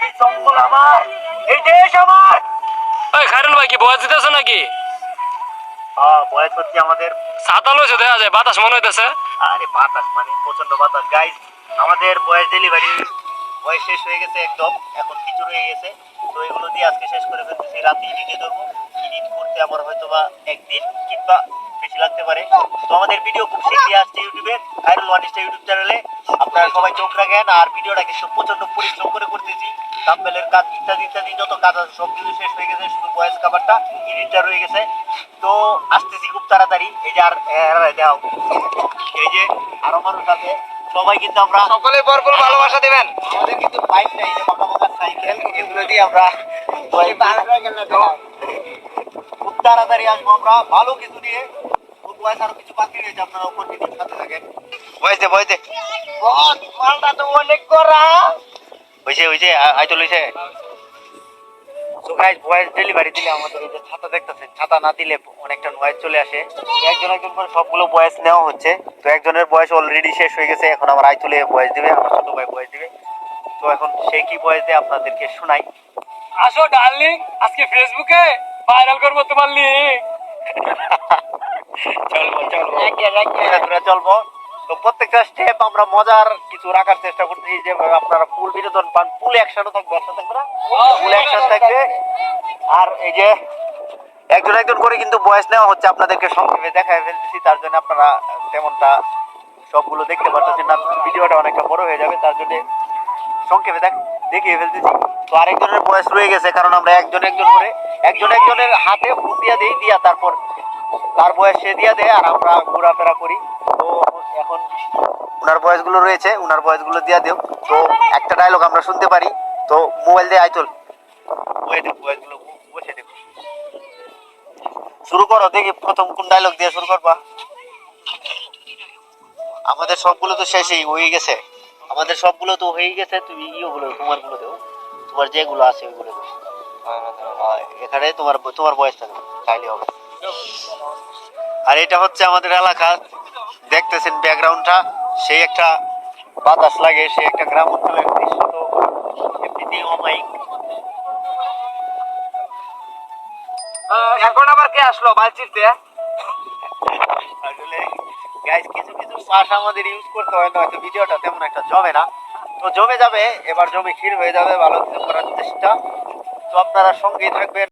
এই জঙ্গল আমার, এই দেশ আমার। ওই খায়রুল ভাই কি বয়স দিতেছে নাকি? বয়স হচ্ছে আমাদের। ছাতা লইছে দেখা যায়, বাতাস মনে হইতেছে। আরে বাতাস মানে প্রচন্ড বাতাস গাইস। আমাদের বয়স ডেলিভারি বয়স শেষ হয়ে গেছে একদম, এখন কিছু রয়ে গেছে। তো এগুলো দিয়ে আজকে শেষ করে ফেলতেছি, রাতে এডিটে ধরবো। এডিট করতে আমার হয়তো বা একদিন কিংবা বেশি লাগতে পারে। তো আমাদের ভিডিও খুব শীঘ্রই আসছে ইউটিউবে, খায়রুল ওয়ানিস্টা ইউটিউব চ্যানেলে। আপনারা সবাই চোখ রাখেন। আর ভিডিওটা কিন্তু প্রচন্ড পরিশ্রম করে করতেছি। থাম্বনেলের কাজ ইত্যাদি ইত্যাদি যত কাজ আছে সব কিছু শেষ হয়ে গেছে, শুধু ভয়েস কাভারটা এডিটটা রয়ে গেছে। তো আসতেছি খুব তাড়াতাড়ি। এই যে আর দাও, এই যে আরো মানুষ আছে, সবাই কিন্তু আমরা সকলে ভরপুর ভালোবাসা দিবেন। আমাদের কিন্তু বাইক নাই, যে পাকা পাকা সাইকেল, এগুলো দিয়ে আমরা খুব তাড়াতাড়ি আসবো আমরা ভালো কিছু নিয়ে। বয়স আরো কিছু বাকি রয়েছে, আপনারা কন্টিনিউ সাথে থাকেন। বয়সে মালটা তো অনেক করা হয়েছে আইতো লইছে। তো গাইস ভয়েস ডেলিভারি দিলে আমাদের এই যে ছাতা দেখতেছেন, ছাতা না দিলে অনেকটা নয়েজ চলে আসে। একজন একজন করে সবগুলো ভয়েস নেওয়া হচ্ছে। তো একজনের ভয়েস অলরেডি শেষ হয়ে গেছে, এখন আমার আইতুলে ভয়েস দিবে, আমার ছোট ভাই ভয়েস দিবে। তো এখন সে কি ভয়েস দিয়ে আপনাদেরকে শোনাই। আসো ডার্লিং, আজকে ফেসবুকে ভাইরাল করবো তোমার লিঙ্ক। চলবো। তো প্রত্যেকটা স্টেপ আমরা মজার কিছু রাখার চেষ্টা করতেছি, যে আপনারা ফুল বিনোদন পান, ফুল অ্যাকশনও থাকবে, একসাথে থাকবে না, ফুল অ্যাকশন থাকবে। আর এই যে একজন একজন করে কিন্তু ভয়েস নেওয়া হচ্ছে, আপনাদেরকে সংক্ষেপে দেখায় ফেলতেছি, তার জন্য আপনারা তেমনটা সবগুলো দেখতে পারতেছেন না, ভিডিওটা অনেকটা বড় হয়ে যাবে, তার জন্য সংক্ষেপে দেখিয়ে ফেলতেছি। তো আরেকজনের ভয়েস রয়ে গেছে, কারণ আমরা একজন একজন করে একজনের হাতে ফোন দিয়া দিই, দিয়া তারপর তার বয়স সে দিয়া দেয়, আর আমরা ঘোরাফেরা করি। তো এখন ওনার বয়সগুলো রয়েছে, ওনার বয়সগুলো দিয়া দেও। তো একটা ডায়লগ আমরা শুনতে পারি। তো মোবাইল দিয়ে আইতল বয়সগুলো বসে দেব, শুরু করো। দেখি প্রথম কোন ডায়লগ দিয়ে শুরু করবা। আমাদের সবগুলো তো শেষই হয়ে গেছে, তুমি ইয়েগুলো তোমার গুলো দেও, তোমার যেগুলো আছে ওইগুলো দেও। এখানে তোমার বয়সটা দেও, তাইলে হবে। আর এটা হচ্ছে আমাদের এলাকা, দেখতেছেন ব্যাকগ্রাউন্ডটা, সেই একটা বাতাস লাগে, সেই একটা গ্রাম অঞ্চলের দৃশ্য। তো এমনিতেই অমায়িক। এখন আবার কে আসলো মাল চিরতে? আসলে গাইস কিছু কিছু পাশ আমাদের ইউজ করতে হয়, না হয়তো ভিডিওটা তেমন একটা জমে না। তো জমে যাবে, এবার জমে ক্ষীর হয়ে যাবে ভালো কিছু করার চেষ্টা। তো আপনারা সঙ্গেই থাকবেন।